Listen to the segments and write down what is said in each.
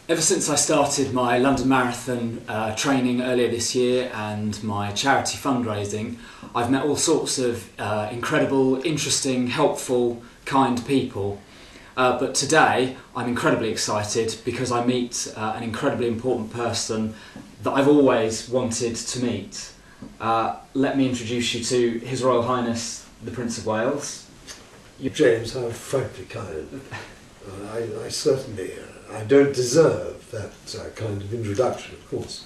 Ever since I started my London Marathon training earlier this year and my charity fundraising, I've met all sorts of incredible, interesting, helpful, kind people. But today I'm incredibly excited because I meet an incredibly important person that I've always wanted to meet. Let me introduce you to His Royal Highness the Prince of Wales. James, how frankly kind. I certainly I don't deserve that kind of introduction, of course.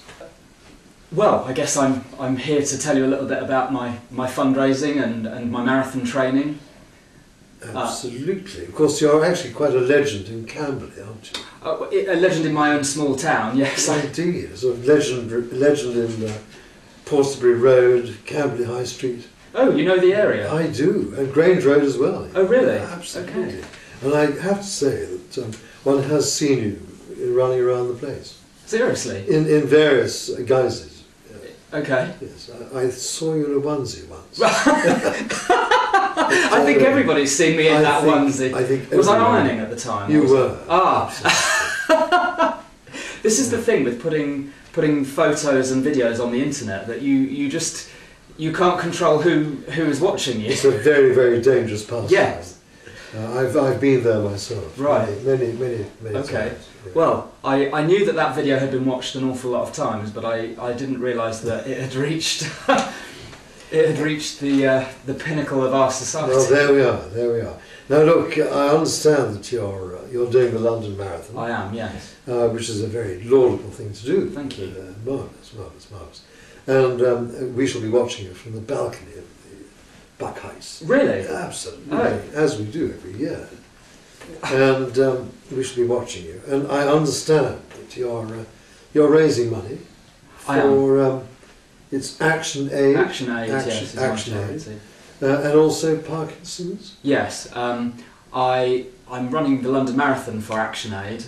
Well, I guess I'm here to tell you a little bit about my fundraising and my marathon training. Absolutely. Of course, you're actually quite a legend in Camberley, aren't you? A legend in my own small town, yes. Indeed, a sort of legend in Porterbury Road, Camberley High Street. Oh, you know the area? I do, and Grange Road as well. Oh, really? Absolutely. Okay. And I have to say that one has seen you running around the place. Seriously? In various guises. Okay. Yes, I saw you in a onesie once. I think everybody's seen me in that onesie. Was I ironing at the time? You were. This is the thing with putting photos and videos on the internet, that you can't control who is watching you. It's a very, very dangerous pastime. Yes. I've been there myself. Right. Many okay. times. Yeah. Well, I knew that video had been watched an awful lot of times, but I didn't realise that it had reached the pinnacle of our society. Well, there we are. Now look, I understand that you're doing the London Marathon. I am, yes. Which is a very laudable thing to do. Thank you. Marvellous. And we shall be watching you from the balcony of the Buckhouse. Really? Absolutely. Oh. As we do every year. And we shall be watching you. And I understand that you're raising money for it's Action Aid. Action Aid, yes. Is Action my Aid. charity. And also Parkinson's. Yes. I'm running the London Marathon for Action Aid,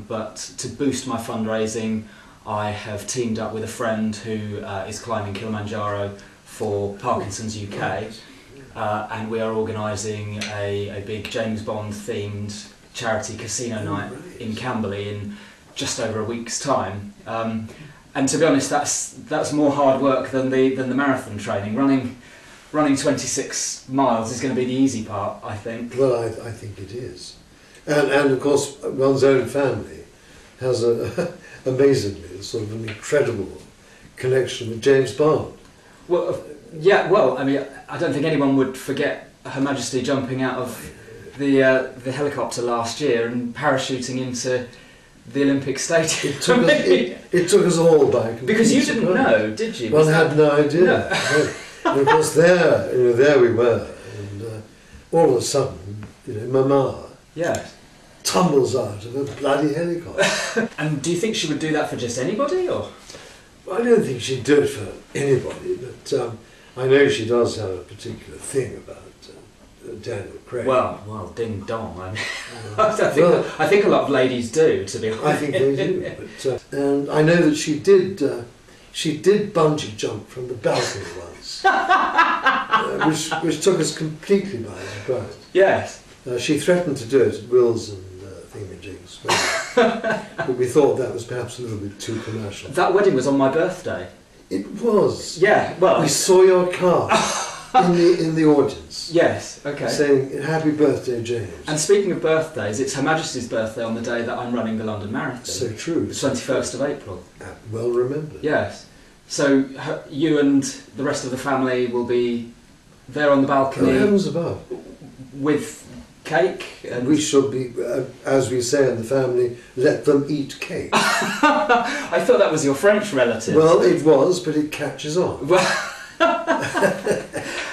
but to boost my fundraising, I have teamed up with a friend who is climbing Kilimanjaro for Parkinson's UK. And we are organising a big James Bond themed charity casino night in Camberley in just over a week's time. And to be honest, that's more hard work than the marathon training. Running 26 miles is going to be the easy part, I think. Well, I think it is, and of course one's own family has amazingly sort of an incredible connection with James Bond. Well, yeah. Well, I mean, I don't think anyone would forget Her Majesty jumping out of the helicopter last year and parachuting into the Olympic Stadium. It took us all by complete because you didn't surprise. know, did you? One had no idea. No. And of course, there we were, and all of a sudden, Mama tumbles out of a bloody helicopter. And do you think she would do that for just anybody, or? Well, I don't think she'd do it for anybody, but I know she does have a particular thing about Daniel Craig. Well, ding dong. I mean, I think a lot of ladies do, to be honest. I think they do, but and I know that she did bungee jump from the balcony once, which took us completely by surprise. Yes. She threatened to do it at Wills and thingamajigs, but we thought that was perhaps a little bit too commercial. That wedding was on my birthday. It was. Yeah. Well, we saw your card in the audience. Yes. Okay. Saying "Happy Birthday, James." And speaking of birthdays, it's Her Majesty's birthday on the day that I'm running the London Marathon. So true. The 21st of April. Well remembered. Yes. So you and the rest of the family will be there on the balcony. Oh, heavens above. With cake. And we shall be, as we say in the family, let them eat cake. I thought that was your French relative. Well, it was, but it catches on.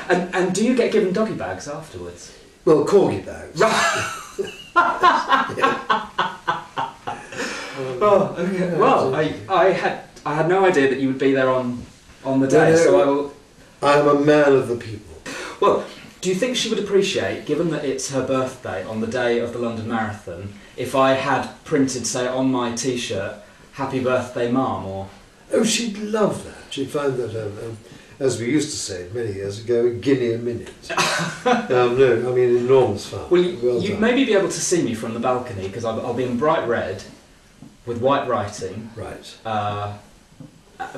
And do you get given doggy bags afterwards? Well, corgi bags. Oh, okay. Well, I had no idea that you would be there on the day, so I am a man of the people. Well, do you think she would appreciate, given that it's her birthday on the day of the London Marathon, if I had printed, say, on my T-shirt, "Happy Birthday, Mum," or? Oh, she'd love that. She'd find that, as we used to say many years ago, a guinea a minute. No, I mean enormous fun. Well, you'd maybe be able to see me from the balcony, because I'll be in bright red, with white writing, Right.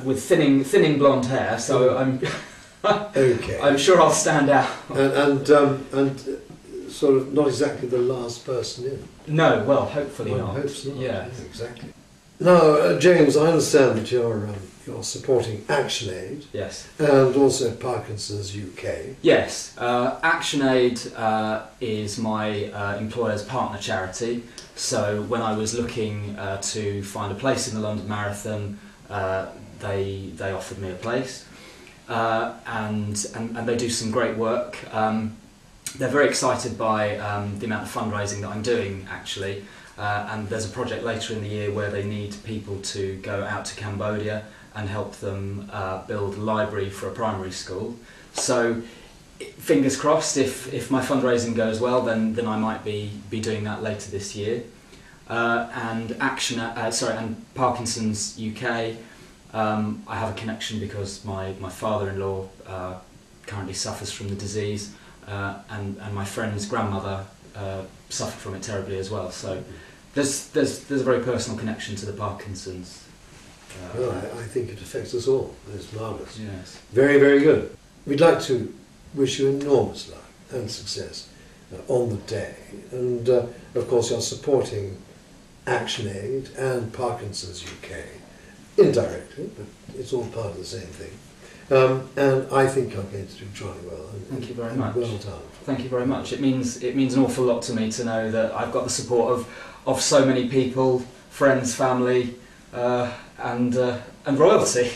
with thinning blonde hair. So I'm Okay. I'm sure I'll stand out. And sort of not exactly the last person in. No, well, hopefully One not. hopes not. Yeah. Exactly. Now, James, I understand that you're supporting ActionAid Yes. and also Parkinson's UK. Yes. ActionAid is my employer's partner charity. So when I was looking to find a place in the London Marathon, they offered me a place, and they do some great work. They're very excited by the amount of fundraising that I'm doing, actually. And there's a project later in the year where they need people to go out to Cambodia and help them build a library for a primary school. So fingers crossed, if my fundraising goes well, then I might be doing that later this year. And and Parkinson's UK, I have a connection because my father-in-law currently suffers from the disease, and my friend's grandmother suffered from it terribly as well. So there's a very personal connection to the Parkinson's. Well, I think it affects us all. It's marvellous. Yes. Very, very good. We'd like to wish you enormous luck and success on the day. And of course, you're supporting ActionAid and Parkinson's UK indirectly, but it's all part of the same thing. And I think you're going to do jolly well. Thank you very much. Well done. Thank you very much. It means an awful lot to me to know that I've got the support of so many people, friends, family, and royalty.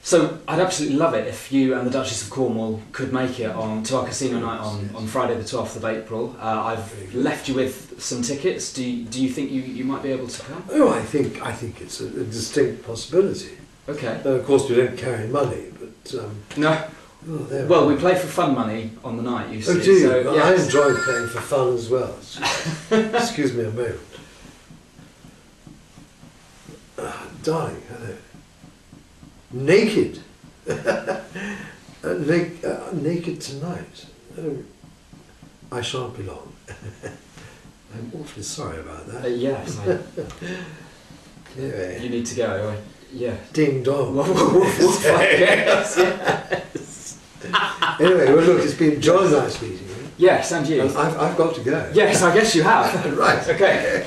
So I'd absolutely love it if you and the Duchess of Cornwall could make it to our casino night on Friday the 12th of April. I've left you with some tickets. Do you think you might be able to come? Oh, I think it's a distinct possibility. Okay. Of course, we don't carry money, but No. Well, we play for fun money on the night, you see. Oh, do you? So, Well, yes. I enjoy playing for fun as well. Excuse me a moment. Darling, hello. Naked. Naked tonight. Oh, I shan't be long. I'm awfully sorry about that. Yes. Anyway. You need to go. Yeah. Ding dong. Yes, yes. Anyway, well look, it's been jolly nice meeting you. Yes, and you. I've got to go. Yes, I guess you have. Right. Okay.